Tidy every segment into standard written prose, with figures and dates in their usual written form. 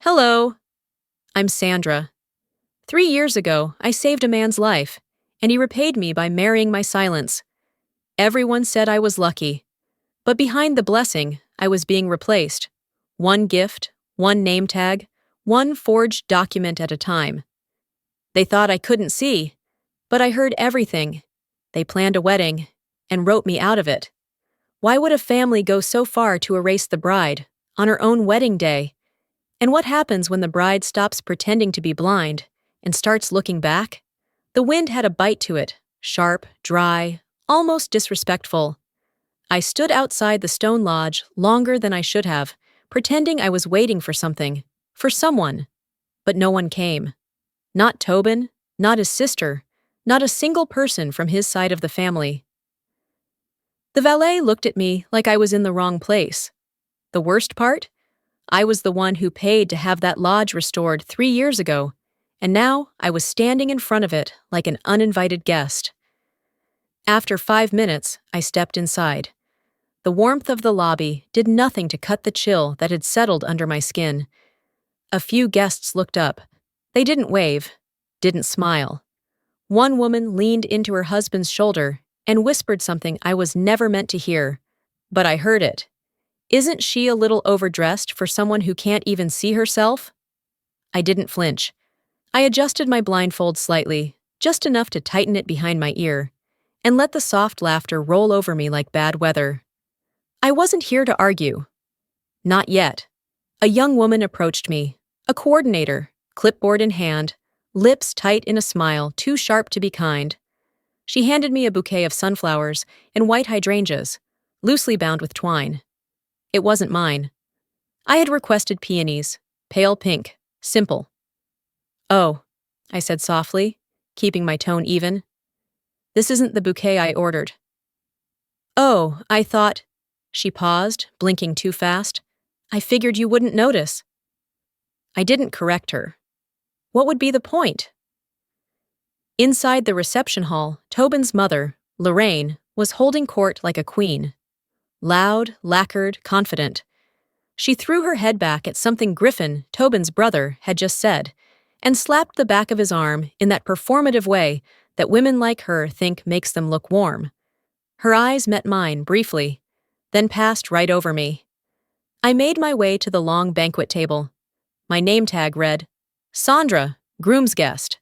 Hello, I'm Sandra. 3 years ago, I saved a man's life, and he repaid me by marrying my silence. Everyone said I was lucky, but behind the blessing, I was being replaced. One gift, one name tag, one forged document at a time. They thought I couldn't see, but I heard everything. They planned a wedding and wrote me out of it. Why would a family go so far to erase the bride on her own wedding day? And what happens when the bride stops pretending to be blind and starts looking back? The wind had a bite to it, sharp, dry, almost disrespectful. I stood outside the stone lodge longer than I should have, pretending I was waiting for something, for someone. But no one came. Not Tobin, not his sister, not a single person from his side of the family. The valet looked at me like I was in the wrong place. The worst part? I was the one who paid to have that lodge restored 3 years ago, and now I was standing in front of it like an uninvited guest. After 5 minutes, I stepped inside. The warmth of the lobby did nothing to cut the chill that had settled under my skin. A few guests looked up. They didn't wave, didn't smile. One woman leaned into her husband's shoulder and whispered something I was never meant to hear, but I heard it. Isn't she a little overdressed for someone who can't even see herself? I didn't flinch. I adjusted my blindfold slightly, just enough to tighten it behind my ear, and let the soft laughter roll over me like bad weather. I wasn't here to argue. Not yet. A young woman approached me, a coordinator, clipboard in hand, lips tight in a smile too sharp to be kind. She handed me a bouquet of sunflowers and white hydrangeas, loosely bound with twine. It wasn't mine. I had requested peonies, pale pink, simple. "Oh," I said softly, keeping my tone even. "This isn't the bouquet I ordered." "Oh, I thought—" She paused, blinking too fast. "I figured you wouldn't notice." I didn't correct her. What would be the point? Inside the reception hall, Tobin's mother, Lorraine, was holding court like a queen. Loud, lacquered, confident. She threw her head back at something Griffin, Tobin's brother, had just said, and slapped the back of his arm in that performative way that women like her think makes them look warm. Her eyes met mine briefly, then passed right over me. I made my way to the long banquet table. My name tag read, "Sandra, groom's guest."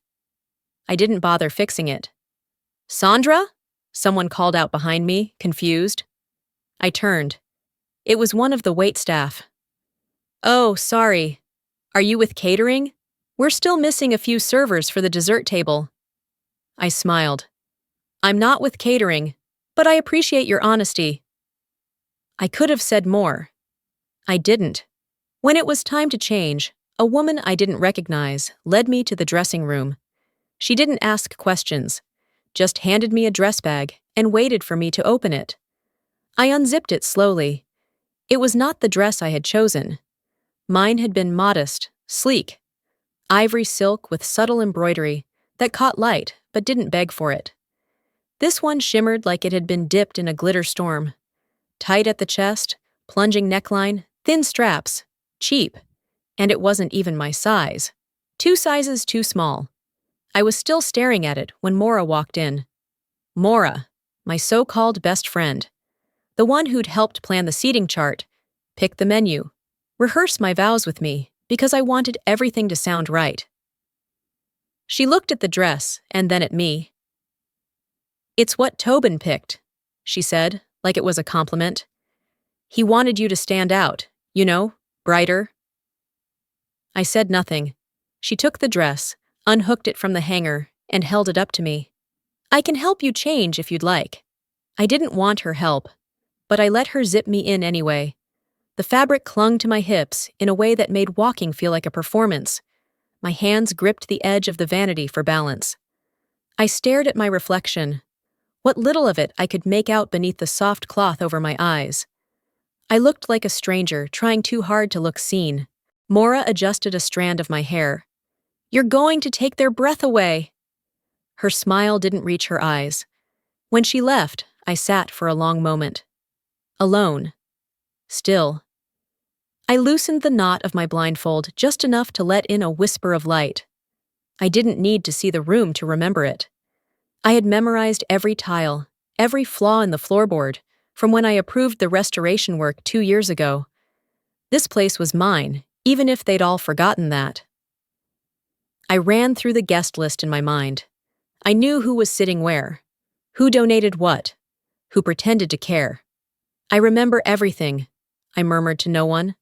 I didn't bother fixing it. "Sandra?" Someone called out behind me, confused. I turned. It was one of the waitstaff. "Oh, sorry. Are you with catering? We're still missing a few servers for the dessert table." I smiled. "I'm not with catering, but I appreciate your honesty." I could have said more. I didn't. When it was time to change, a woman I didn't recognize led me to the dressing room. She didn't ask questions, just handed me a dress bag and waited for me to open it. I unzipped it slowly. It was not the dress I had chosen. Mine had been modest, sleek, ivory silk with subtle embroidery that caught light but didn't beg for it. This one shimmered like it had been dipped in a glitter storm. Tight at the chest, plunging neckline, thin straps, cheap, and it wasn't even my size. 2 sizes too small. I was still staring at it when Maura walked in. Maura, my so-called best friend. The one who'd helped plan the seating chart, pick the menu, rehearse my vows with me because I wanted everything to sound right. She looked at the dress and then at me. "It's what Tobin picked," she said, like it was a compliment. "He wanted you to stand out, you know, brighter." I said nothing. She took the dress, unhooked it from the hanger, and held it up to me. "I can help you change if you'd like." I didn't want her help, but I let her zip me in anyway. The fabric clung to my hips in a way that made walking feel like a performance. My hands gripped the edge of the vanity for balance. I stared at my reflection, what little of it I could make out beneath the soft cloth over my eyes. I looked like a stranger trying too hard to look seen. Maura adjusted a strand of my hair. "You're going to take their breath away." Her smile didn't reach her eyes. When she left, I sat for a long moment. Alone. Still. I loosened the knot of my blindfold just enough to let in a whisper of light. I didn't need to see the room to remember it. I had memorized every tile, every flaw in the floorboard, from when I approved the restoration work 2 years ago. This place was mine, even if they'd all forgotten that. I ran through the guest list in my mind. I knew who was sitting where, who donated what, who pretended to care. I remember everything, I murmured to no one.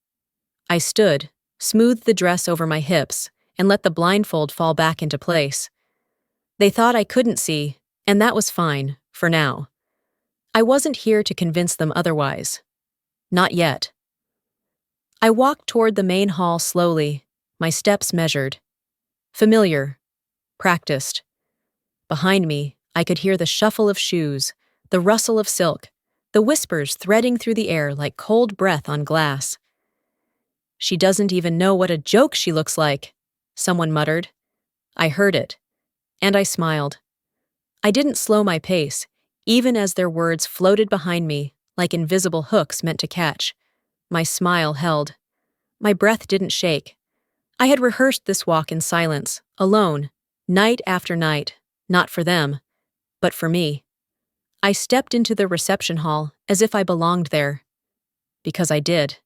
I stood, smoothed the dress over my hips, and let the blindfold fall back into place. They thought I couldn't see, and that was fine, for now. I wasn't here to convince them otherwise. Not yet. I walked toward the main hall slowly, my steps measured. Familiar. Practiced. Behind me, I could hear the shuffle of shoes, the rustle of silk, the whispers threading through the air like cold breath on glass. "She doesn't even know what a joke she looks like," someone muttered. I heard it, and I smiled. I didn't slow my pace, even as their words floated behind me like invisible hooks meant to catch. My smile held. My breath didn't shake. I had rehearsed this walk in silence, alone, night after night, not for them, but for me. I stepped into the reception hall as if I belonged there. Because I did.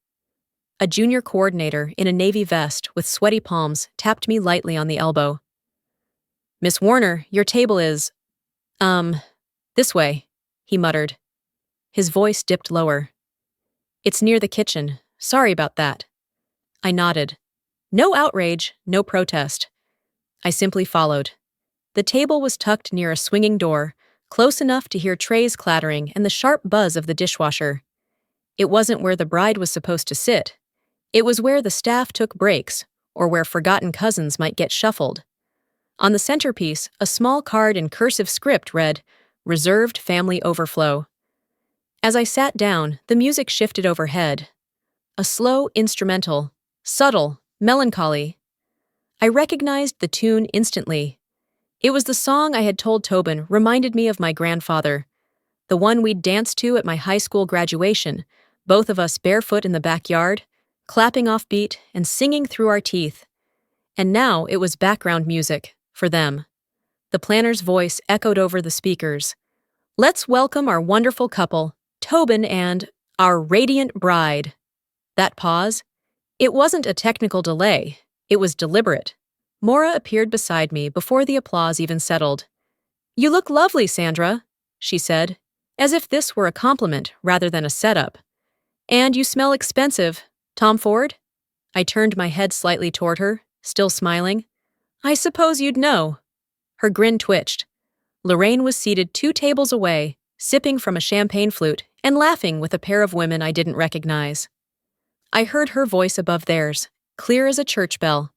A junior coordinator in a navy vest with sweaty palms tapped me lightly on the elbow. "Miss Warner, your table is, this way," he muttered. His voice dipped lower. "It's near the kitchen. Sorry about that." I nodded. No outrage, no protest. I simply followed. The table was tucked near a swinging door, close enough to hear trays clattering and the sharp buzz of the dishwasher. It wasn't where the bride was supposed to sit. It was where the staff took breaks, or where forgotten cousins might get shuffled. On the centerpiece, a small card in cursive script read, "Reserved Family Overflow." As I sat down, the music shifted overhead. A slow instrumental, subtle, melancholy. I recognized the tune instantly. It was the song I had told Tobin reminded me of my grandfather, the one we'd danced to at my high school graduation, both of us barefoot in the backyard, clapping off beat and singing through our teeth. And now it was background music, for them. The planner's voice echoed over the speakers. "Let's welcome our wonderful couple, Tobin and our radiant bride." That pause? It wasn't a technical delay. It was deliberate. Maura appeared beside me before the applause even settled. "You look lovely, Sandra," she said, as if this were a compliment rather than a setup. "And you smell expensive. Tom Ford?" I turned my head slightly toward her, still smiling. "I suppose you'd know." Her grin twitched. Lorraine was seated 2 tables away, sipping from a champagne flute and laughing with a pair of women I didn't recognize. I heard her voice above theirs, clear as a church bell.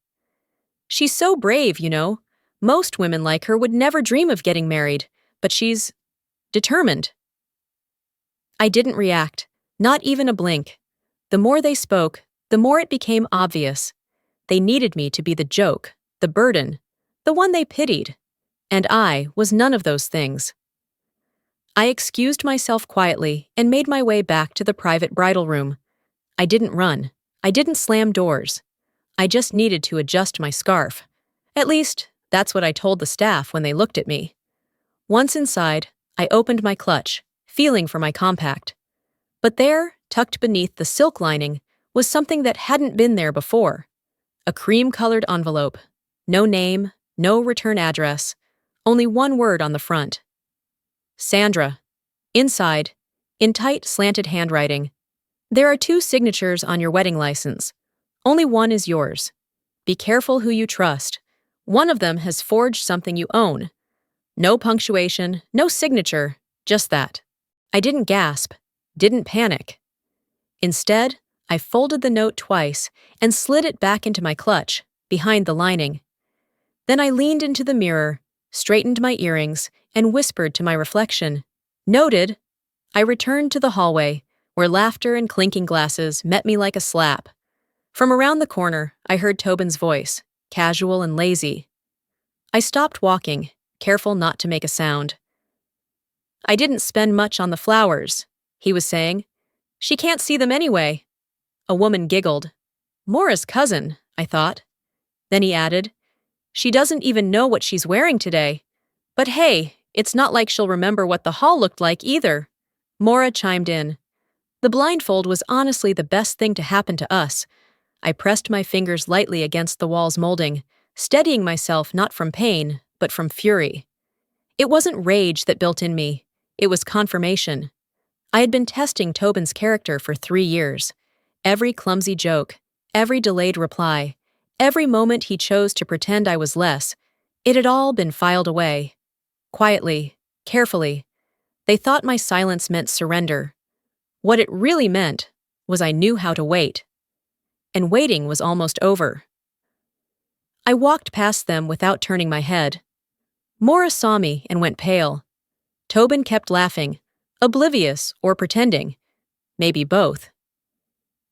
"She's so brave, you know. Most women like her would never dream of getting married, but she's determined." I didn't react, not even a blink. The more they spoke, the more it became obvious. They needed me to be the joke, the burden, the one they pitied. And I was none of those things. I excused myself quietly and made my way back to the private bridal room. I didn't run. I didn't slam doors. I just needed to adjust my scarf. At least, that's what I told the staff when they looked at me. Once inside, I opened my clutch, feeling for my compact. But there, tucked beneath the silk lining, was something that hadn't been there before. A cream-colored envelope. No name, no return address, only one word on the front. Sandra. Inside, in tight, slanted handwriting. "There are 2 signatures on your wedding license. Only one is yours. Be careful who you trust. One of them has forged something you own. No punctuation, no signature, just that." I didn't gasp, didn't panic. Instead, I folded the note twice and slid it back into my clutch, behind the lining. Then I leaned into the mirror, straightened my earrings, and whispered to my reflection, "Noted." I returned to the hallway, where laughter and clinking glasses met me like a slap. From around the corner, I heard Tobin's voice, casual and lazy. I stopped walking, careful not to make a sound. "I didn't spend much on the flowers," he was saying. "She can't see them anyway." A woman giggled, Mora's cousin, I thought. Then he added, she doesn't even know what she's wearing today. But hey, it's not like she'll remember what the hall looked like either. Mora chimed in. The blindfold was honestly the best thing to happen to us. I pressed my fingers lightly against the wall's molding, steadying myself not from pain, but from fury. It wasn't rage that built in me. It was confirmation. I had been testing Tobin's character for 3 years. Every clumsy joke, every delayed reply, every moment he chose to pretend I was less, it had all been filed away. Quietly, carefully. They thought my silence meant surrender. What it really meant was I knew how to wait. And waiting was almost over. I walked past them without turning my head. Mora saw me and went pale. Tobin kept laughing, oblivious or pretending. Maybe both.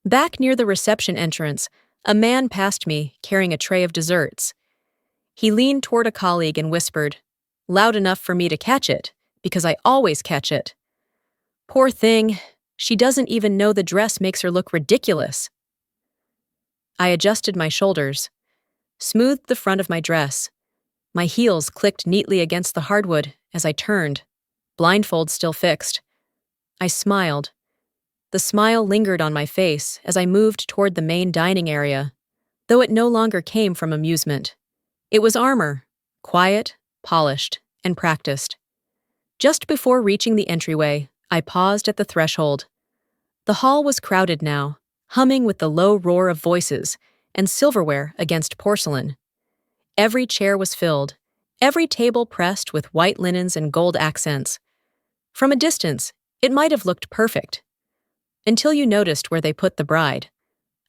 Back near the reception entrance, a man passed me carrying a tray of desserts. He leaned toward a colleague and whispered, loud enough for me to catch it, because I always catch it. Poor thing, she doesn't even know the dress makes her look ridiculous. I adjusted my shoulders, smoothed the front of my dress. My heels clicked neatly against the hardwood as I turned, blindfold still fixed. I smiled. The smile lingered on my face as I moved toward the main dining area, though it no longer came from amusement. It was armor, quiet, polished, and practiced. Just before reaching the entryway, I paused at the threshold. The hall was crowded now, humming with the low roar of voices and silverware against porcelain. Every chair was filled, every table pressed with white linens and gold accents. From a distance, it might have looked perfect. Until you noticed where they put the bride.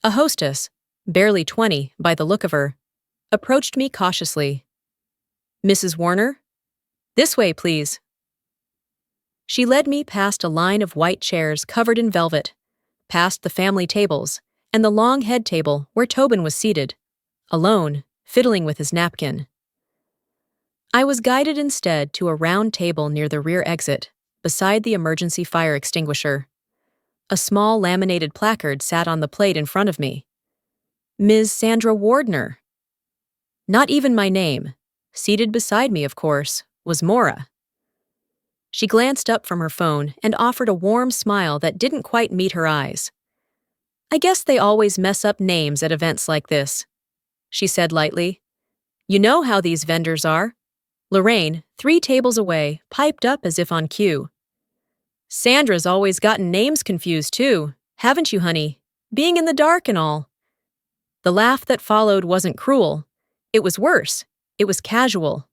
A hostess, barely 20 by the look of her, approached me cautiously. Mrs. Warner? This way, please. She led me past a line of white chairs covered in velvet, past the family tables, and the long head table where Tobin was seated, alone, fiddling with his napkin. I was guided instead to a round table near the rear exit, beside the emergency fire extinguisher. A small laminated placard sat on the plate in front of me. Ms. Sandra Wardner. Not even my name. Seated beside me, of course, was Mora. She glanced up from her phone and offered a warm smile that didn't quite meet her eyes. I guess they always mess up names at events like this, she said lightly. You know how these vendors are. Lorraine, 3 tables away, piped up as if on cue. Sandra's always gotten names confused too, haven't you, honey? Being in the dark and all. The laugh that followed wasn't cruel. It was worse. It was casual.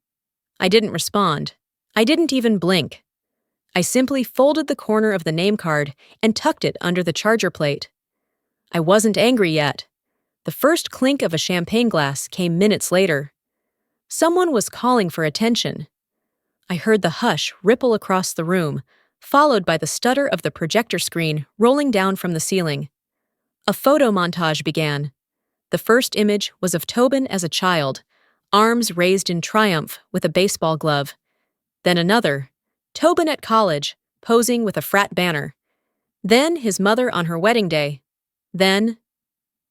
I didn't respond. I didn't even blink. I simply folded the corner of the name card and tucked it under the charger plate. I wasn't angry yet. The first clink of a champagne glass came minutes later. Someone was calling for attention. I heard the hush ripple across the room, followed by the stutter of the projector screen rolling down from the ceiling. A photo montage began. The first image was of Tobin as a child, arms raised in triumph with a baseball glove. Then another, Tobin at college, posing with a frat banner. Then his mother on her wedding day. Then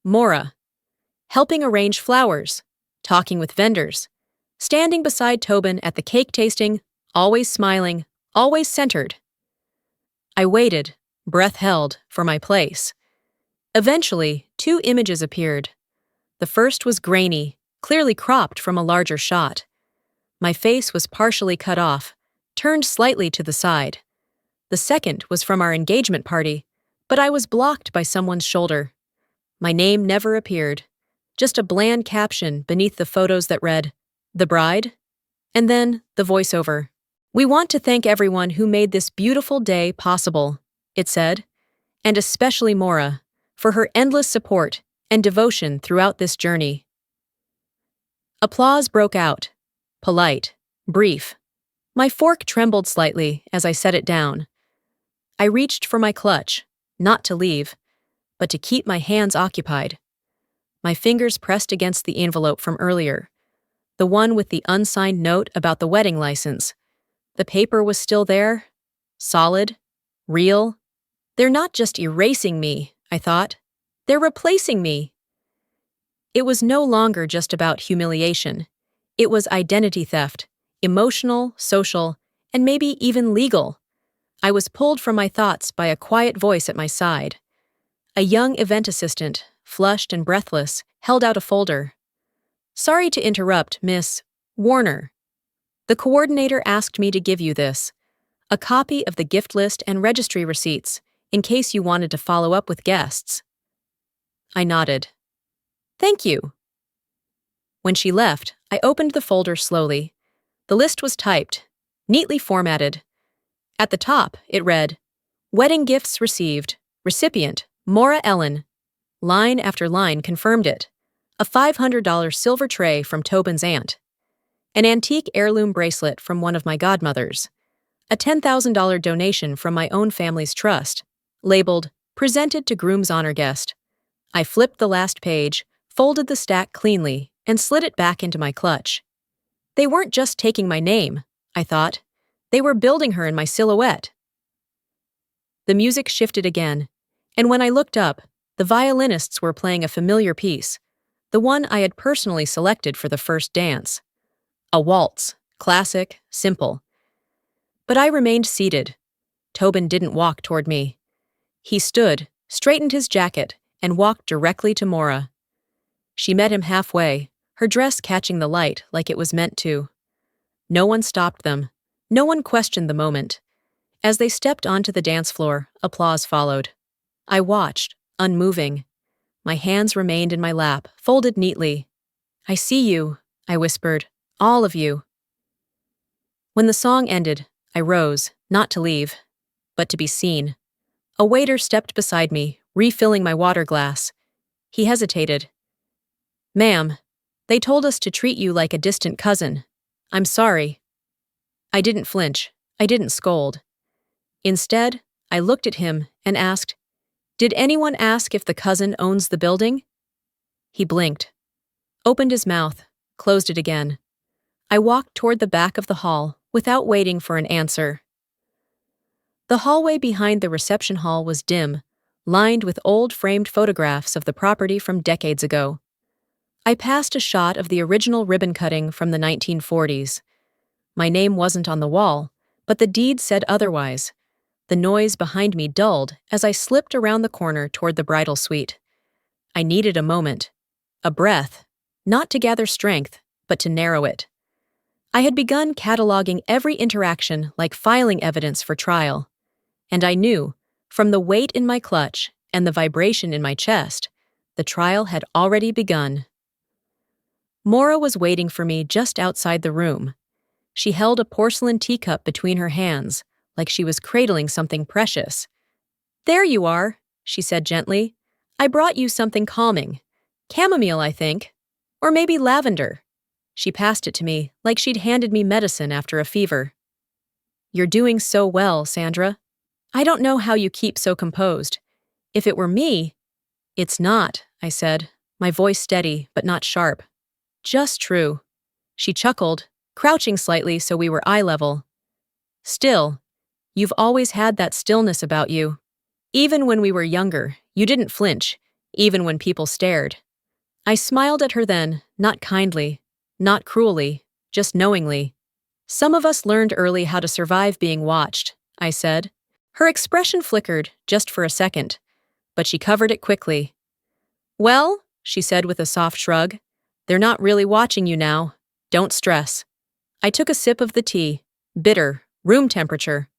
Mora, helping arrange flowers, talking with vendors, standing beside Tobin at the cake tasting, always smiling, always centered. I waited, breath held, for my place. Eventually, 2 images appeared. The first was grainy, clearly cropped from a larger shot. My face was partially cut off, turned slightly to the side. The second was from our engagement party, but I was blocked by someone's shoulder. My name never appeared, just a bland caption beneath the photos that read, "The bride?" And then the voiceover. "We want to thank everyone who made this beautiful day possible," it said, "and especially Mora, for her endless support and devotion throughout this journey." Applause broke out. Polite, brief. My fork trembled slightly as I set it down. I reached for my clutch, not to leave, but to keep my hands occupied. My fingers pressed against the envelope from earlier, the one with the unsigned note about the wedding license. The paper was still there, solid, real. They're not just erasing me, I thought. They're replacing me. It was no longer just about humiliation. It was identity theft, emotional, social, and maybe even legal. I was pulled from my thoughts by a quiet voice at my side. A young event assistant, flushed and breathless, held out a folder. "Sorry to interrupt, Miss Warner. The coordinator asked me to give you this, a copy of the gift list and registry receipts, in case you wanted to follow up with guests." I nodded. "Thank you." When she left, I opened the folder slowly. The list was typed, neatly formatted. At the top, it read, "Wedding gifts received. Recipient, Maura Ellen." Line after line confirmed it. A $500 silver tray from Tobin's aunt. An antique heirloom bracelet from one of my godmothers. A $10,000 donation from my own family's trust, labeled, "Presented to groom's honor guest." I flipped the last page, folded the stack cleanly, and slid it back into my clutch. They weren't just taking my name, I thought. They were building her in my silhouette. The music shifted again, and when I looked up, the violinists were playing a familiar piece, the one I had personally selected for the first dance. A waltz, classic, simple. But I remained seated. Tobin didn't walk toward me. He stood, straightened his jacket, and walked directly to Maura. She met him halfway, her dress catching the light like it was meant to. No one stopped them. No one questioned the moment. As they stepped onto the dance floor, applause followed. I watched, unmoving. My hands remained in my lap, folded neatly. "I see you," I whispered. "All of you." When the song ended, I rose, not to leave, but to be seen. A waiter stepped beside me, refilling my water glass. He hesitated. "Ma'am, they told us to treat you like a distant cousin. I'm sorry." I didn't flinch. I didn't scold. Instead, I looked at him and asked, "Did anyone ask if the cousin owns the building?" He blinked, opened his mouth, closed it again. I walked toward the back of the hall without waiting for an answer. The hallway behind the reception hall was dim, lined with old framed photographs of the property from decades ago. I passed a shot of the original ribbon cutting from the 1940s. My name wasn't on the wall, but the deed said otherwise. The noise behind me dulled as I slipped around the corner toward the bridal suite. I needed a moment, a breath, not to gather strength, but to narrow it. I had begun cataloging every interaction like filing evidence for trial, and I knew, from the weight in my clutch and the vibration in my chest, the trial had already begun. Maura was waiting for me just outside the room. She held a porcelain teacup between her hands, like she was cradling something precious. "There you are," she said gently. "I brought you something calming. Chamomile, I think. Or maybe lavender." She passed it to me, like she'd handed me medicine after a fever. "You're doing so well, Sandra. I don't know how you keep so composed. If it were me—" "It's not," I said, my voice steady but not sharp. "Just true." She chuckled, crouching slightly so we were eye level. "Still, you've always had that stillness about you. Even when we were younger, you didn't flinch, even when people stared." I smiled at her then, not kindly, not cruelly, just knowingly. "Some of us learned early how to survive being watched," I said. Her expression flickered, just for a second, but she covered it quickly. "Well," she said with a soft shrug, "they're not really watching you now. Don't stress." I took a sip of the tea, bitter, room temperature.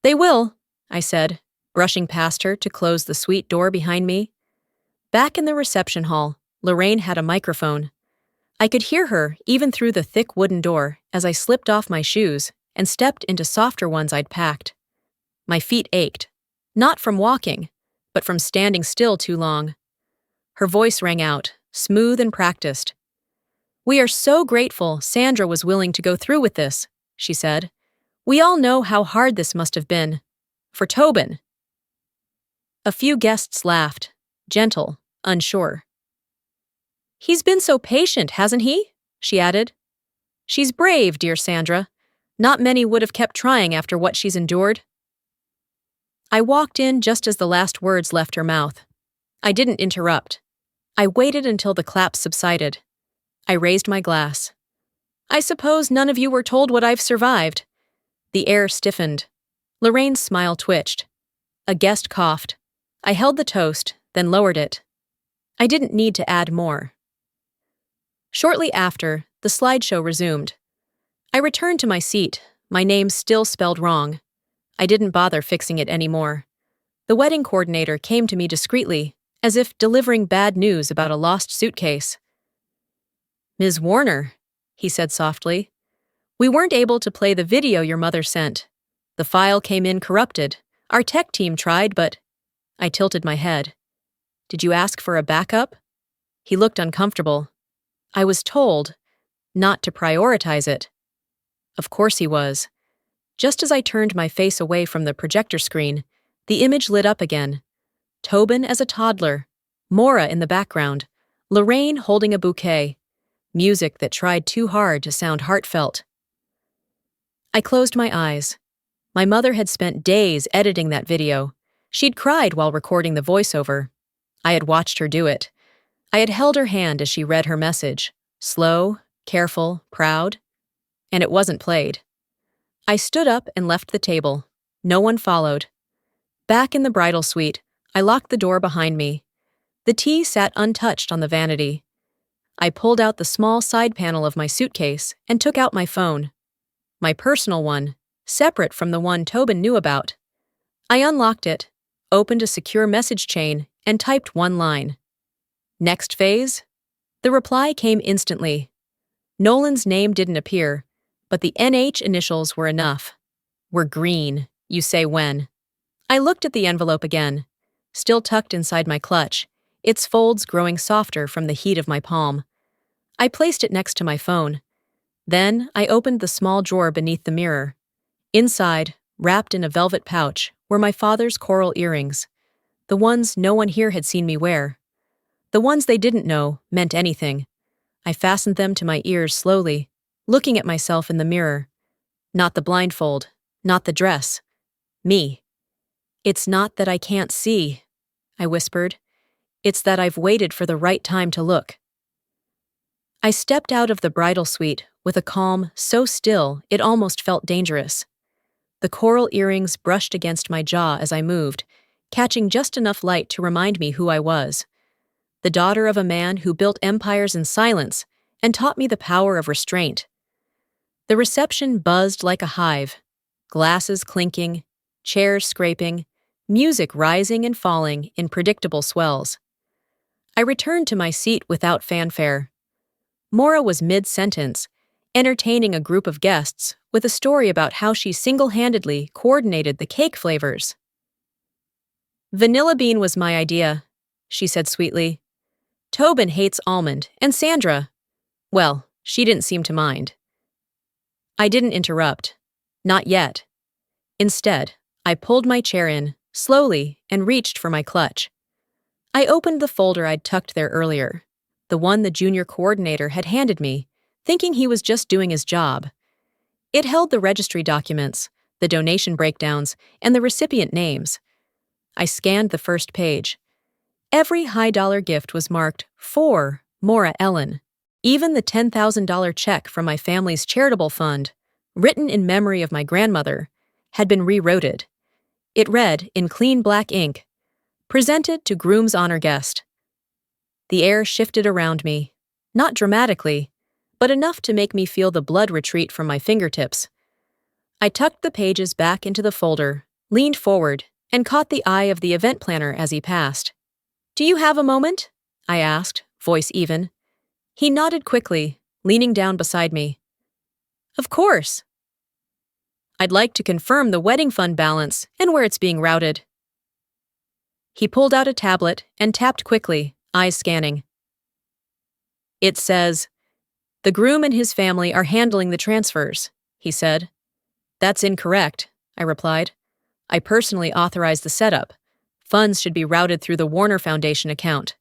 "They will," I said, brushing past her to close the suite door behind me. Back in the reception hall, Lorraine had a microphone. I could hear her even through the thick wooden door as I slipped off my shoes and stepped into softer ones I'd packed. My feet ached, not from walking, but from standing still too long. Her voice rang out, smooth and practiced. "We are so grateful Sandra was willing to go through with this," she said. "We all know how hard this must have been. For Tobin." A few guests laughed, gentle, unsure. "He's been so patient, hasn't he?" she added. "She's brave, dear Sandra. Not many would have kept trying after what she's endured." I walked in just as the last words left her mouth. I didn't interrupt. I waited until the claps subsided. I raised my glass. I suppose none of you were told what I've survived. The air stiffened. Lorraine's smile twitched. A guest coughed. I held the toast, then lowered it. I didn't need to add more. Shortly after, the slideshow resumed. I returned to my seat, my name still spelled wrong. I didn't bother fixing it anymore. The wedding coordinator came to me discreetly, as if delivering bad news about a lost suitcase. "Ms. Warner," he said softly, "we weren't able to play the video your mother sent. The file came in corrupted. Our tech team tried, but—" I tilted my head. "Did you ask for a backup?" He looked uncomfortable. I was told not to prioritize it. Of course he was. Just as I turned my face away from the projector screen, the image lit up again. Tobin as a toddler, Maura in the background, Lorraine holding a bouquet, music that tried too hard to sound heartfelt. I closed my eyes. My mother had spent days editing that video. She'd cried while recording the voiceover. I had watched her do it. I had held her hand as she read her message, slow, careful, proud, and it wasn't played. I stood up and left the table. No one followed. Back in the bridal suite, I locked the door behind me. The tea sat untouched on the vanity. I pulled out the small side panel of my suitcase and took out my phone. My personal one, separate from the one Tobin knew about. I unlocked it, opened a secure message chain, and typed one line. "Next phase?" The reply came instantly. Nolan's name didn't appear, but the NH initials were enough. "We're green, you say when." I looked at the envelope again, still tucked inside my clutch, its folds growing softer from the heat of my palm. I placed it next to my phone. Then I opened the small drawer beneath the mirror. Inside, wrapped in a velvet pouch, were my father's coral earrings, the ones no one here had seen me wear. The ones they didn't know meant anything. I fastened them to my ears slowly, looking at myself in the mirror. Not the blindfold, not the dress. Me. "It's not that I can't see," I whispered. "It's that I've waited for the right time to look." I stepped out of the bridal suite with a calm so still it almost felt dangerous. The coral earrings brushed against my jaw as I moved, catching just enough light to remind me who I was. The daughter of a man who built empires in silence and taught me the power of restraint. The reception buzzed like a hive, glasses clinking, chairs scraping, music rising and falling in predictable swells. I returned to my seat without fanfare. Maura was mid-sentence, entertaining a group of guests with a story about how she single-handedly coordinated the cake flavors. "Vanilla bean was my idea," she said sweetly. "Tobin hates almond, and Sandra, well, she didn't seem to mind." I didn't interrupt. Not yet. Instead, I pulled my chair in, slowly, and reached for my clutch. I opened the folder I'd tucked there earlier, the one the junior coordinator had handed me, thinking he was just doing his job. It held the registry documents, the donation breakdowns, and the recipient names. I scanned the first page. Every high-dollar gift was marked for Maura Ellen. Even the $10,000 check from my family's charitable fund, written in memory of my grandmother, had been rewrote. It read, in clean black ink, "Presented to groom's honor guest." The air shifted around me, not dramatically, but enough to make me feel the blood retreat from my fingertips. I tucked the pages back into the folder, leaned forward, and caught the eye of the event planner as he passed. "Do you have a moment?" I asked, voice even. He nodded quickly, leaning down beside me. "Of course." "I'd like to confirm the wedding fund balance and where it's being routed." He pulled out a tablet and tapped quickly, eyes scanning. "It says, 'The groom and his family are handling the transfers,'" he said. "That's incorrect," I replied. "I personally authorized the setup. Funds should be routed through the Warner Foundation account."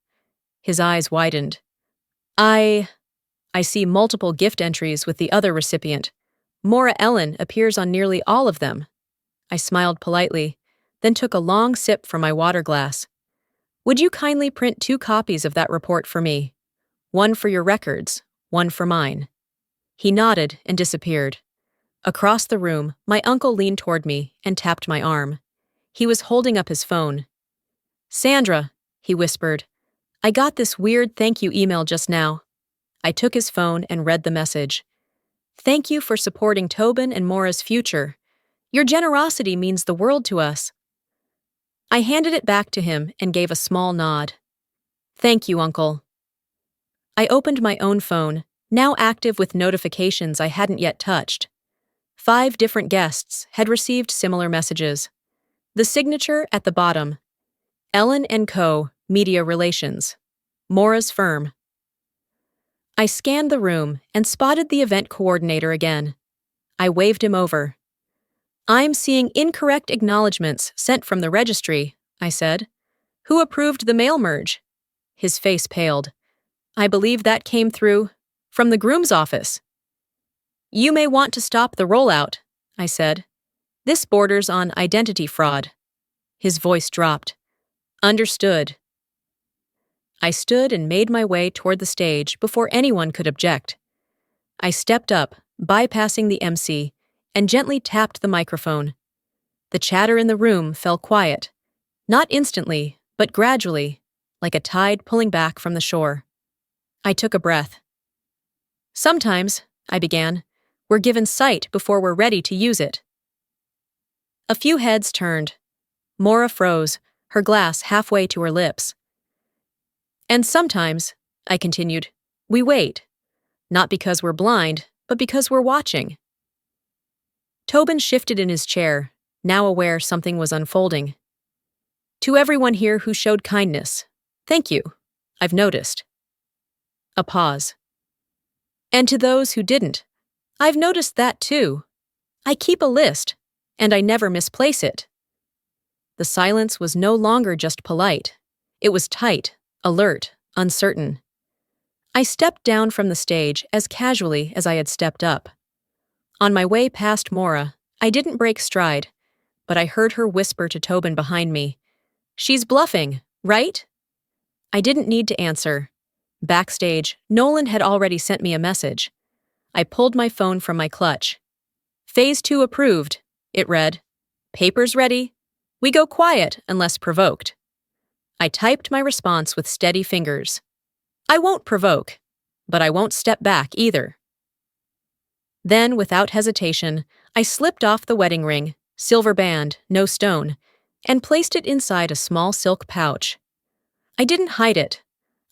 His eyes widened. I see multiple gift entries with the other recipient. Maura Ellen appears on nearly all of them." I smiled politely, then took a long sip from my water glass. Would you kindly print 2 copies of that report for me? One for your records, one for mine. He nodded and disappeared. Across the room, my uncle leaned toward me and tapped my arm. He was holding up his phone. Sandra, he whispered, I got this weird thank you email just now. I took his phone and read the message. Thank you for supporting Tobin and Maura's future. Your generosity means the world to us. I handed it back to him and gave a small nod. Thank you, Uncle. I opened my own phone, now active with notifications I hadn't yet touched. 5 different guests had received similar messages. The signature at the bottom. Ellen & Co. Media Relations. Maura's firm. I scanned the room and spotted the event coordinator again. I waved him over. I'm seeing incorrect acknowledgments sent from the registry, I said. Who approved the mail merge? His face paled. I believe that came through from the groom's office. You may want to stop the rollout, I said. This borders on identity fraud. His voice dropped. Understood. I stood and made my way toward the stage before anyone could object. I stepped up, bypassing the MC, and gently tapped the microphone. The chatter in the room fell quiet, not instantly, but gradually, like a tide pulling back from the shore. I took a breath. Sometimes, I began, we're given sight before we're ready to use it. A few heads turned. Maura froze, her glass halfway to her lips. And sometimes, I continued, we wait, not because we're blind, but because we're watching. Tobin shifted in his chair, now aware something was unfolding. To everyone here who showed kindness, thank you. I've noticed. A pause. And to those who didn't, I've noticed that too. I keep a list, and I never misplace it. The silence was no longer just polite. It was tight, alert, uncertain. I stepped down from the stage as casually as I had stepped up. On my way past Maura, I didn't break stride, but I heard her whisper to Tobin behind me. She's bluffing, right? I didn't need to answer. Backstage, Nolan had already sent me a message. I pulled my phone from my clutch. Phase 2 approved, it read. Papers ready. We go quiet unless provoked. I typed my response with steady fingers. I won't provoke, but I won't step back either. Then, without hesitation, I slipped off the wedding ring, silver band, no stone, and placed it inside a small silk pouch. I didn't hide it.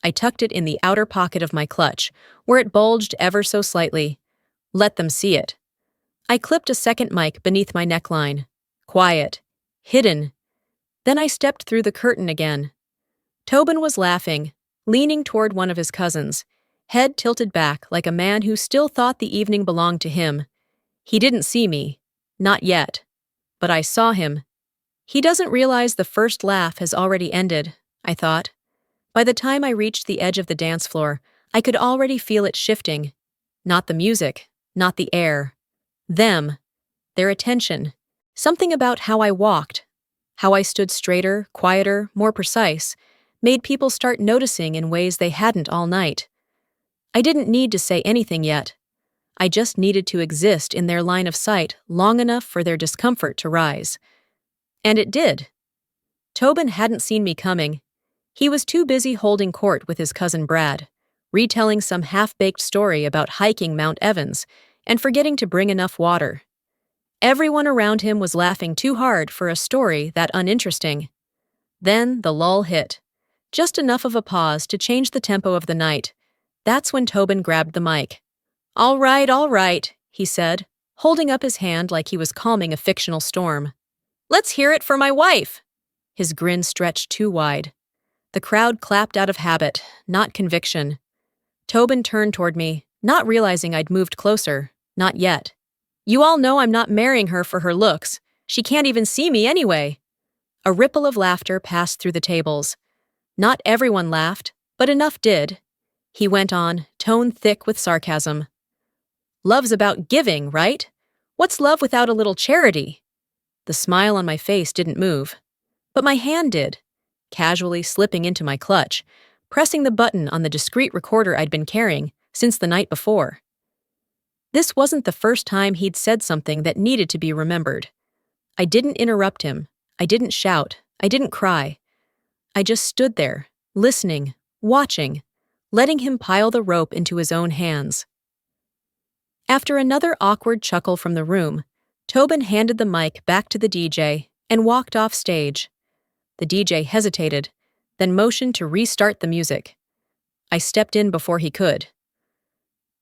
I tucked it in the outer pocket of my clutch, where it bulged ever so slightly. Let them see it. I clipped a second mic beneath my neckline. Quiet. Hidden. Then I stepped through the curtain again. Tobin was laughing, leaning toward one of his cousins, head tilted back like a man who still thought the evening belonged to him. He didn't see me. Not yet. But I saw him. He doesn't realize the first laugh has already ended, I thought. By the time I reached the edge of the dance floor, I could already feel it shifting. Not the music, not the air. Them. Their attention. Something about how I walked, how I stood straighter, quieter, more precise, made people start noticing in ways they hadn't all night. I didn't need to say anything yet. I just needed to exist in their line of sight long enough for their discomfort to rise. And it did. Tobin hadn't seen me coming. He was too busy holding court with his cousin Brad, retelling some half-baked story about hiking Mount Evans and forgetting to bring enough water. Everyone around him was laughing too hard for a story that uninteresting. Then the lull hit. Just enough of a pause to change the tempo of the night. That's when Tobin grabbed the mic. All right, he said, holding up his hand like he was calming a fictional storm. Let's hear it for my wife. His grin stretched too wide. The crowd clapped out of habit, not conviction. Tobin turned toward me, not realizing I'd moved closer. Not yet. You all know I'm not marrying her for her looks. She can't even see me anyway. A ripple of laughter passed through the tables. Not everyone laughed, but enough did. He went on, tone thick with sarcasm. Love's about giving, right? What's love without a little charity? The smile on my face didn't move. But my hand did. casually slipping into my clutch, pressing the button on the discreet recorder I'd been carrying since the night before. This wasn't the first time he'd said something that needed to be remembered. I didn't interrupt him. I didn't shout. I didn't cry. I just stood there, listening, watching, letting him pile the rope into his own hands. After another awkward chuckle from the room, Tobin handed the mic back to the DJ and walked off stage. The DJ hesitated, then motioned to restart the music. I stepped in before he could.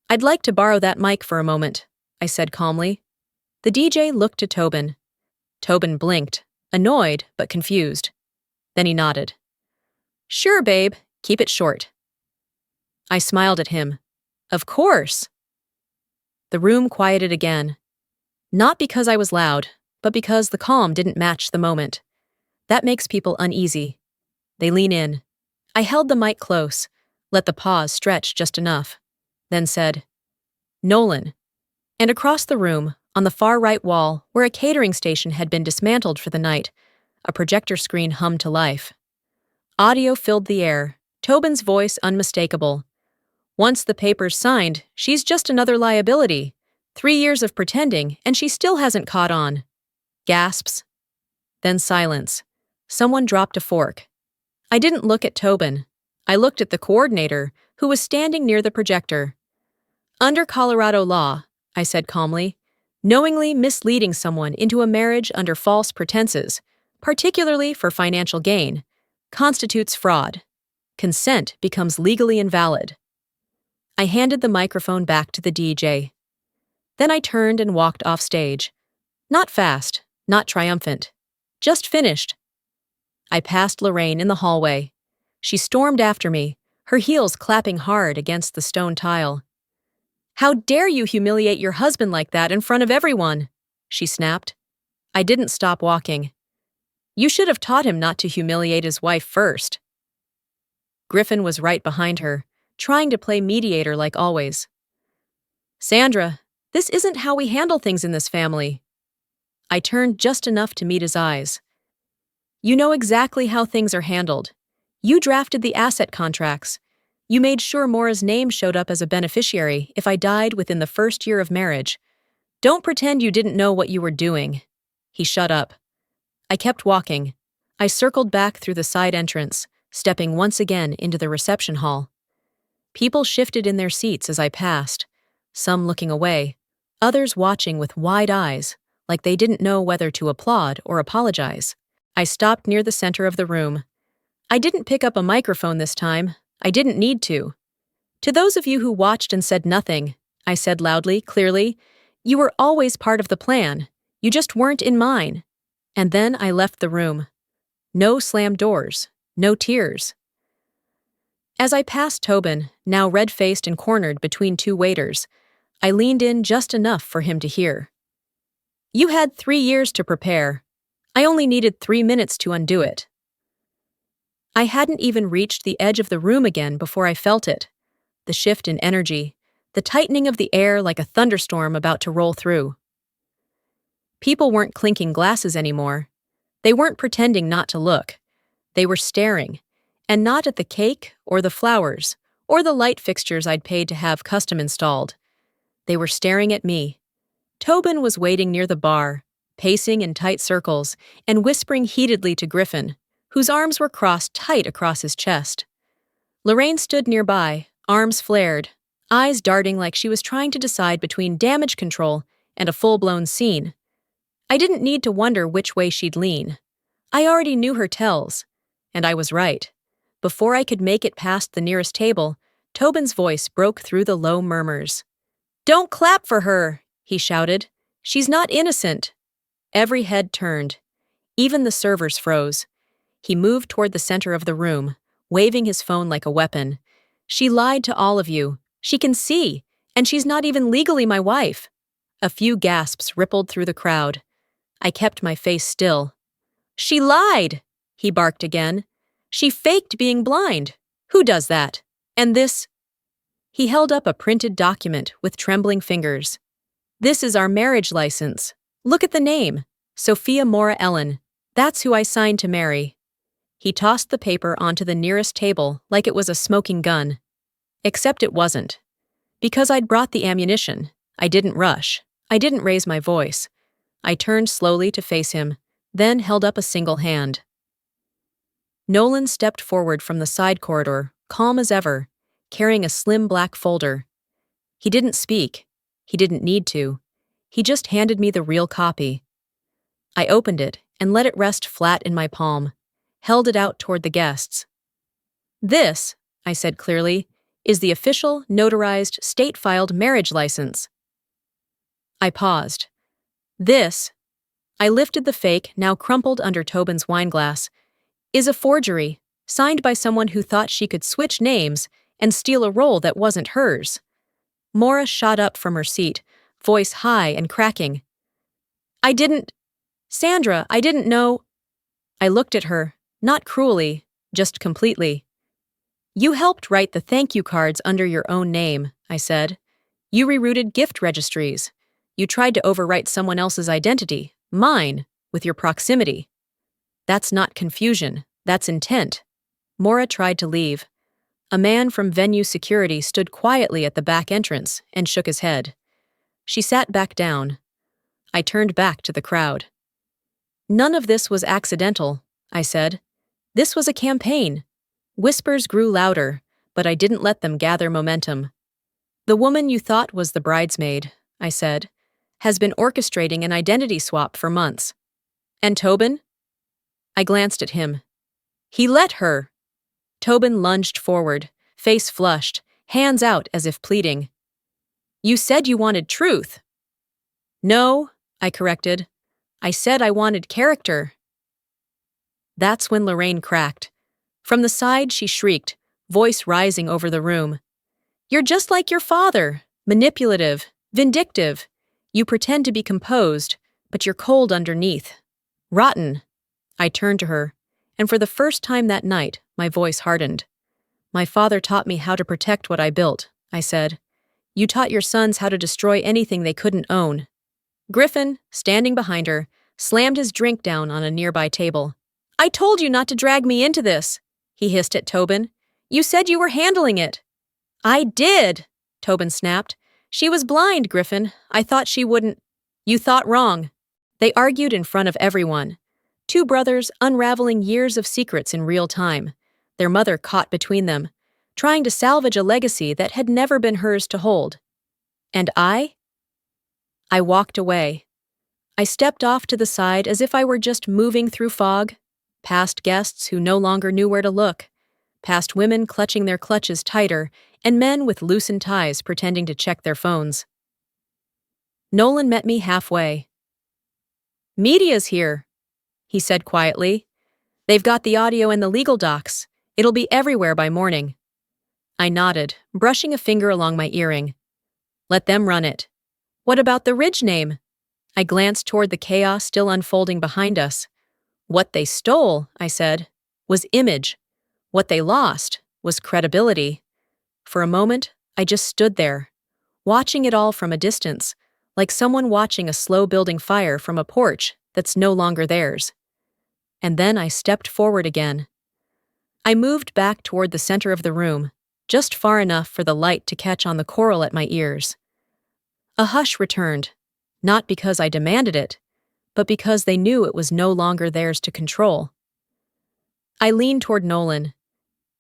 "I'd like to borrow that mic for a moment," I said calmly. The DJ looked to Tobin. Tobin blinked, annoyed but confused. Then he nodded. "Sure, babe. Keep it short." I smiled at him. "Of course." The room quieted again. Not because I was loud, but because the calm didn't match the moment. That makes people uneasy. They lean in. I held the mic close, let the pause stretch just enough, then said, "Nolan." And across the room, on the far right wall, where a catering station had been dismantled for the night, a projector screen hummed to life. Audio filled the air, Tobin's voice unmistakable. "Once the paper's signed, she's just another liability. 3 years of pretending, and she still hasn't caught on." Gasps. Then silence. Someone dropped a fork. I didn't look at Tobin. I looked at the coordinator, who was standing near the projector. "Under Colorado law," I said calmly, "knowingly misleading someone into a marriage under false pretenses, particularly for financial gain, constitutes fraud. Consent becomes legally invalid." I handed the microphone back to the DJ. Then I turned and walked off stage. Not fast, not triumphant. Just finished. I passed Lorraine in the hallway. She stormed after me, her heels clapping hard against the stone tile. "How dare you humiliate your husband like that in front of everyone?" she snapped. I didn't stop walking. "You should have taught him not to humiliate his wife first." Griffin was right behind her, trying to play mediator like always. "Sandra, this isn't how we handle things in this family." I turned just enough to meet his eyes. "You know exactly how things are handled. You drafted the asset contracts. You made sure Maura's name showed up as a beneficiary if I died within the first year of marriage. Don't pretend you didn't know what you were doing." He shut up. I kept walking. I circled back through the side entrance, stepping once again into the reception hall. People shifted in their seats as I passed, some looking away, others watching with wide eyes, like they didn't know whether to applaud or apologize. I stopped near the center of the room. I didn't pick up a microphone this time. I didn't need to. "To those of you who watched and said nothing," I said loudly, clearly, "you were always part of the plan. You just weren't in mine." And then I left the room. No slammed doors, no tears. As I passed Tobin, now red-faced and cornered between two waiters, I leaned in just enough for him to hear. "You had 3 years to prepare. I only needed 3 minutes to undo it." I hadn't even reached the edge of the room again before I felt it. The shift in energy, the tightening of the air like a thunderstorm about to roll through. People weren't clinking glasses anymore. They weren't pretending not to look. They were staring, and not at the cake or the flowers or the light fixtures I'd paid to have custom installed. They were staring at me. Tobin was waiting near the bar, pacing in tight circles and whispering heatedly to Griffin, whose arms were crossed tight across his chest. Lorraine stood nearby, arms flared, eyes darting like she was trying to decide between damage control and a full-blown scene. I didn't need to wonder which way she'd lean. I already knew her tells, and I was right. Before I could make it past the nearest table, Tobin's voice broke through the low murmurs. "Don't clap for her," he shouted. "She's not innocent." Every head turned. Even the servers froze. He moved toward the center of the room, waving his phone like a weapon. "She lied to all of you. She can see, and she's not even legally my wife." A few gasps rippled through the crowd. I kept my face still. "She lied!" he barked again. "She faked being blind. Who does that? And this?" He held up a printed document with trembling fingers. "This is our marriage license. Look at the name. Sophia Maura Ellen. That's who I signed to marry." He tossed the paper onto the nearest table like it was a smoking gun. Except it wasn't. Because I'd brought the ammunition, I didn't rush. I didn't raise my voice. I turned slowly to face him, then held up a single hand. Nolan stepped forward from the side corridor, calm as ever, carrying a slim black folder. He didn't speak. He didn't need to. He just handed me the real copy. I opened it and let it rest flat in my palm, held it out toward the guests. "This," I said clearly, "is the official, notarized, state-filed marriage license." I paused. "This," I lifted the fake, now crumpled under Tobin's wineglass, "is a forgery, signed by someone who thought she could switch names and steal a role that wasn't hers." Maura shot up from her seat, voice high and cracking. Sandra, I didn't know." I looked at her, not cruelly, just completely. "You helped write the thank you cards under your own name," I said. "You rerouted gift registries. You tried to overwrite someone else's identity, mine, with your proximity. That's not confusion, that's intent." Maura tried to leave. A man from venue security stood quietly at the back entrance and shook his head. She sat back down. I turned back to the crowd. "None of this was accidental," I said. "This was a campaign." Whispers grew louder, but I didn't let them gather momentum. "The woman you thought was the bridesmaid," I said, "has been orchestrating an identity swap for months." "And Tobin?" I glanced at him. "He let her." Tobin lunged forward, face flushed, hands out as if pleading. "You said you wanted truth." "No," I corrected. "I said I wanted character." That's when Lorraine cracked. From the side she shrieked, voice rising over the room. "You're just like your father, manipulative, vindictive. You pretend to be composed, but you're cold underneath. Rotten." I turned to her, and for the first time that night, my voice hardened. "My father taught me how to protect what I built," I said. "You taught your sons how to destroy anything they couldn't own." Griffin, standing behind her, slammed his drink down on a nearby table. "I told you not to drag me into this," he hissed at Tobin. "You said you were handling it." "I did," Tobin snapped. "She was blind, Griffin. I thought she wouldn't." "You thought wrong." They argued in front of everyone. Two brothers unraveling years of secrets in real time, their mother caught between them, trying to salvage a legacy that had never been hers to hold. And I walked away. I stepped off to the side as if I were just moving through fog, past guests who no longer knew where to look, past women clutching their clutches tighter, and men with loosened ties pretending to check their phones. Nolan met me halfway. "Media's here," he said quietly. "They've got the audio and the legal docs. It'll be everywhere by morning." I nodded, brushing a finger along my earring. "Let them run it." "What about the Ridge name?" I glanced toward the chaos still unfolding behind us. "What they stole," I said, "was image. What they lost was credibility." For a moment, I just stood there, watching it all from a distance, like someone watching a slow-building fire from a porch that's no longer theirs. And then I stepped forward again. I moved back toward the center of the room, just far enough for the light to catch on the coral at my ears. A hush returned, not because I demanded it, but because they knew it was no longer theirs to control. I leaned toward Nolan.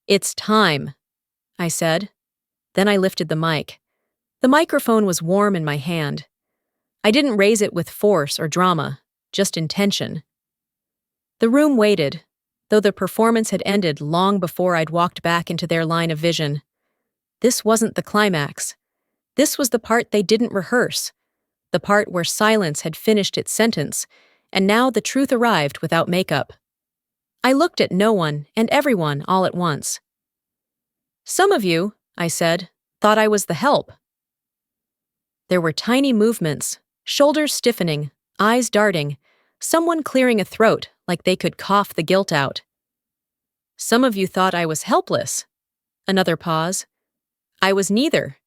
"It's time," I said. Then I lifted the mic. The microphone was warm in my hand. I didn't raise it with force or drama, just intention. The room waited, though the performance had ended long before I'd walked back into their line of vision. This wasn't the climax. This was the part they didn't rehearse, the part where silence had finished its sentence, and now the truth arrived without makeup. I looked at no one and everyone all at once. "Some of you," I said, "thought I was the help." There were tiny movements, shoulders stiffening, eyes darting, someone clearing a throat like they could cough the guilt out. "Some of you thought I was helpless." Another pause. "I was neither."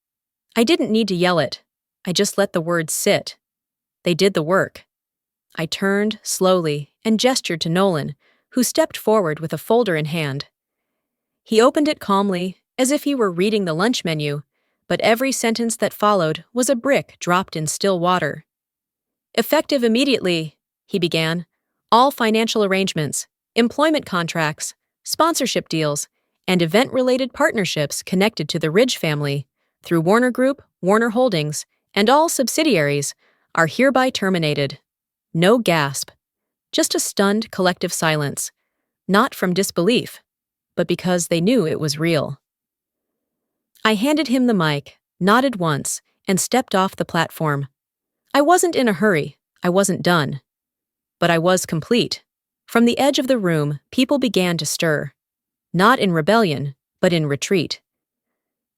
I didn't need to yell it. I just let the words sit. They did the work. I turned, slowly, and gestured to Nolan, who stepped forward with a folder in hand. He opened it calmly, as if he were reading the lunch menu, but every sentence that followed was a brick dropped in still water. "Effective immediately," he began, "all financial arrangements, employment contracts, sponsorship deals, and event-related partnerships connected to the Ridge family, through Warner Group, Warner Holdings, and all subsidiaries, are hereby terminated." No gasp. Just a stunned collective silence, not from disbelief, but because they knew it was real. I handed him the mic, nodded once, and stepped off the platform. I wasn't in a hurry, I wasn't done. But I was complete. From the edge of the room, people began to stir. Not in rebellion, but in retreat.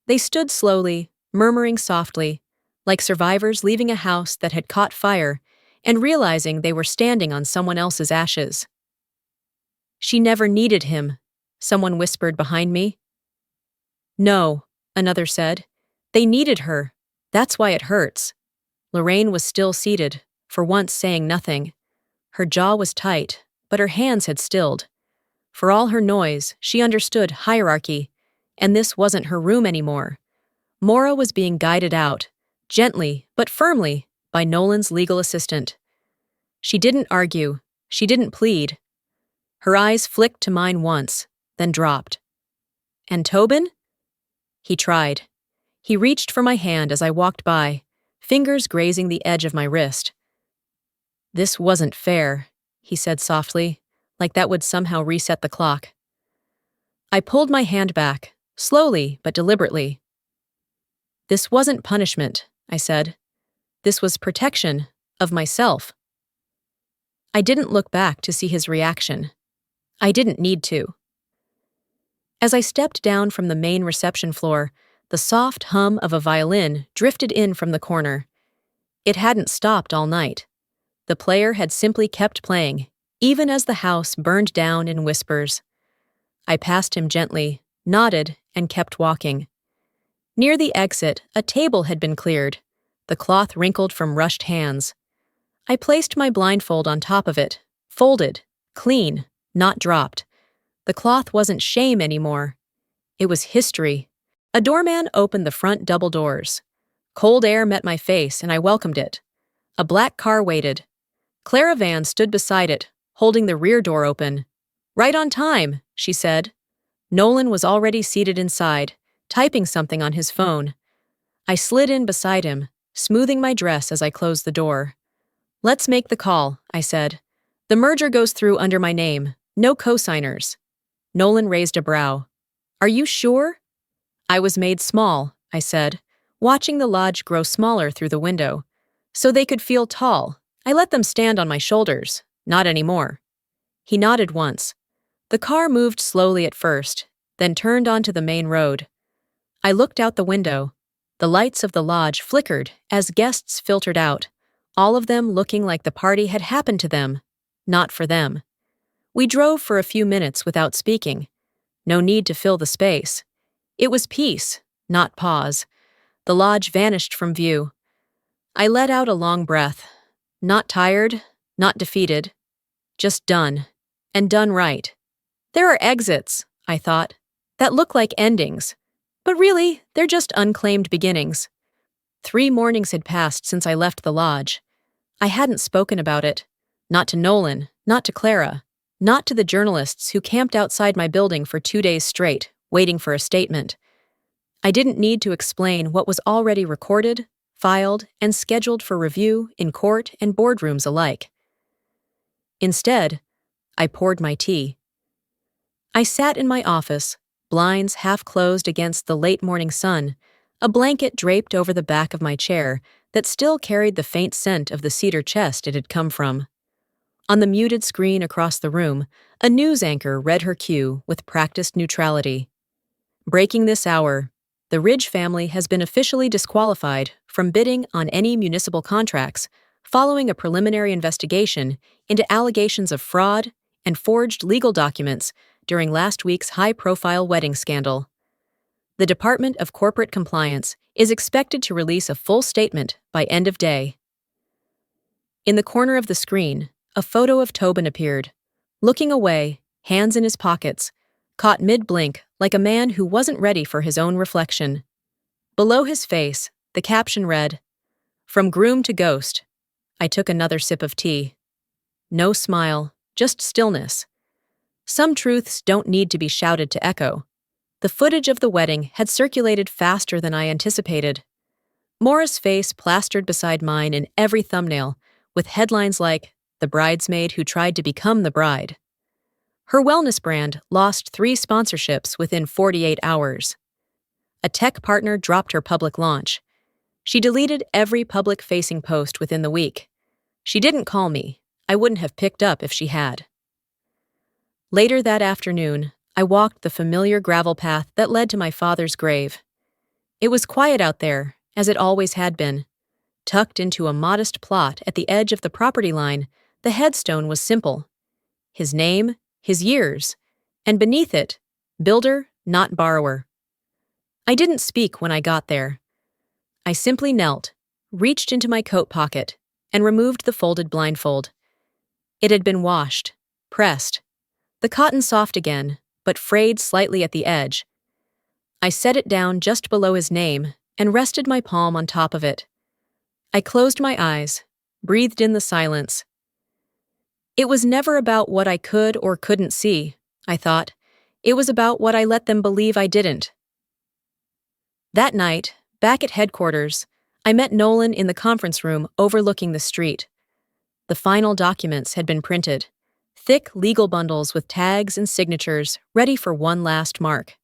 They stood slowly, murmuring softly, like survivors leaving a house that had caught fire and realizing they were standing on someone else's ashes. "She never needed him," someone whispered behind me. "No," another said. "They needed her. That's why it hurts." Lorraine was still seated, for once saying nothing. Her jaw was tight, but her hands had stilled. For all her noise, she understood hierarchy, and this wasn't her room anymore. Maura was being guided out, gently but firmly, by Nolan's legal assistant. She didn't argue, she didn't plead. Her eyes flicked to mine once, then dropped. "And Tobin?" He tried. He reached for my hand as I walked by, fingers grazing the edge of my wrist. "This wasn't fair," he said softly, like that would somehow reset the clock. I pulled my hand back, slowly but deliberately. "This wasn't punishment," I said. "This was protection of myself." I didn't look back to see his reaction. I didn't need to. As I stepped down from the main reception floor, the soft hum of a violin drifted in from the corner. It hadn't stopped all night. The player had simply kept playing, even as the house burned down in whispers. I passed him gently, nodded, and kept walking. Near the exit, a table had been cleared, the cloth wrinkled from rushed hands. I placed my blindfold on top of it, folded, clean, not dropped. The cloth wasn't shame anymore. It was history. A doorman opened the front double doors. Cold air met my face, and I welcomed it. A black car waited. Clara Van stood beside it, holding the rear door open. "Right on time," she said. Nolan was already seated inside, typing something on his phone. I slid in beside him, smoothing my dress as I closed the door. "Let's make the call," I said. "The merger goes through under my name, no co-signers." Nolan raised a brow. "Are you sure?" "I was made small," I said, watching the lodge grow smaller through the window. "So they could feel tall. I let them stand on my shoulders. Not anymore." He nodded once. The car moved slowly at first, then turned onto the main road. I looked out the window. The lights of the lodge flickered as guests filtered out, all of them looking like the party had happened to them, not for them. We drove for a few minutes without speaking. No need to fill the space. It was peace, not pause. The lodge vanished from view. I let out a long breath. Not tired, not defeated. Just done. And done right. There are exits, I thought, that look like endings. But really, they're just unclaimed beginnings. 3 mornings had passed since I left the lodge. I hadn't spoken about it. Not to Nolan, not to Clara, not to the journalists who camped outside my building for 2 days straight, waiting for a statement. I didn't need to explain what was already recorded, filed, and scheduled for review in court and boardrooms alike. Instead, I poured my tea. I sat in my office, blinds half closed against the late morning sun, a blanket draped over the back of my chair that still carried the faint scent of the cedar chest it had come from. On the muted screen across the room, a news anchor read her cue with practiced neutrality. "Breaking this hour, the Ridge family has been officially disqualified from bidding on any municipal contracts following a preliminary investigation into allegations of fraud and forged legal documents during last week's high-profile wedding scandal. The Department of Corporate Compliance is expected to release a full statement by end of day." In the corner of the screen, a photo of Tobin appeared, looking away, hands in his pockets, caught mid-blink like a man who wasn't ready for his own reflection. Below his face, the caption read, "From groom to ghost." I took another sip of tea. No smile, just stillness. Some truths don't need to be shouted to echo. The footage of the wedding had circulated faster than I anticipated. Maura's face plastered beside mine in every thumbnail, with headlines like, "The bridesmaid who tried to become the bride." Her wellness brand lost 3 sponsorships within 48 hours. A tech partner dropped her public launch. She deleted every public-facing post within the week. She didn't call me. I wouldn't have picked up if she had. Later that afternoon, I walked the familiar gravel path that led to my father's grave. It was quiet out there, as it always had been. Tucked into a modest plot at the edge of the property line, the headstone was simple. His name, his years, and beneath it, builder, not borrower. I didn't speak when I got there. I simply knelt, reached into my coat pocket, and removed the folded blindfold. It had been washed, pressed, the cotton soft again, but frayed slightly at the edge. I set it down just below his name and rested my palm on top of it. I closed my eyes, breathed in the silence. It was never about what I could or couldn't see, I thought. It was about what I let them believe I didn't. That night, back at headquarters, I met Nolan in the conference room overlooking the street. The final documents had been printed. Thick legal bundles with tags and signatures ready for one last mark.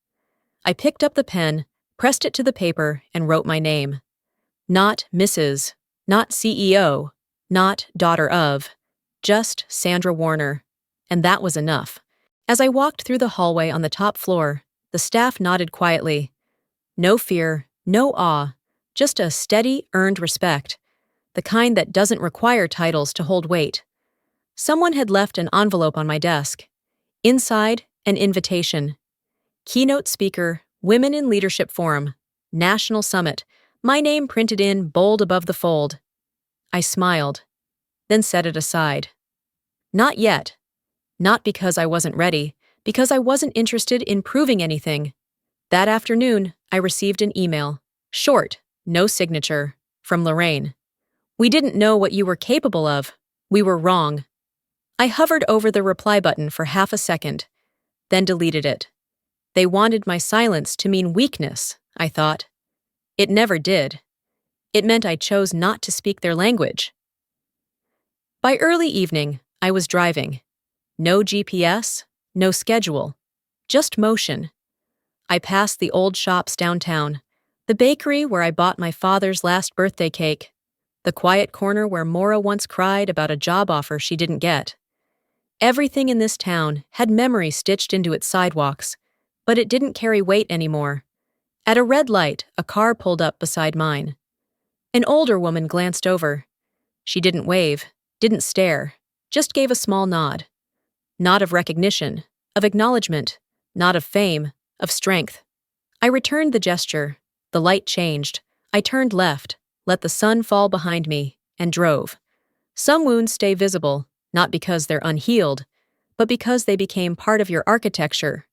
I picked up the pen, pressed it to the paper, and wrote my name. Not Mrs., not CEO, not daughter of, just Sandra Warner. And that was enough. As I walked through the hallway on the top floor, the staff nodded quietly. No fear, no awe, just a steady, earned respect, the kind that doesn't require titles to hold weight. Someone had left an envelope on my desk. Inside, an invitation. Keynote speaker, Women in Leadership Forum, National Summit, my name printed in bold above the fold. I smiled, then set it aside. Not yet. Not because I wasn't ready, because I wasn't interested in proving anything. That afternoon, I received an email. Short, no signature, from Lorraine. "We didn't know what you were capable of. We were wrong." I hovered over the reply button for half a second, then deleted it. They wanted my silence to mean weakness, I thought. It never did. It meant I chose not to speak their language. By early evening, I was driving. No GPS, no schedule, just motion. I passed the old shops downtown, the bakery where I bought my father's last birthday cake, the quiet corner where Maura once cried about a job offer she didn't get. Everything in this town had memory stitched into its sidewalks, but it didn't carry weight anymore. At a red light, a car pulled up beside mine. An older woman glanced over. She didn't wave, didn't stare, just gave a small nod. Not of recognition, of acknowledgement, not of fame, of strength. I returned the gesture. The light changed. I turned left, let the sun fall behind me, and drove. Some wounds stay visible, not because they're unhealed, but because they became part of your architecture,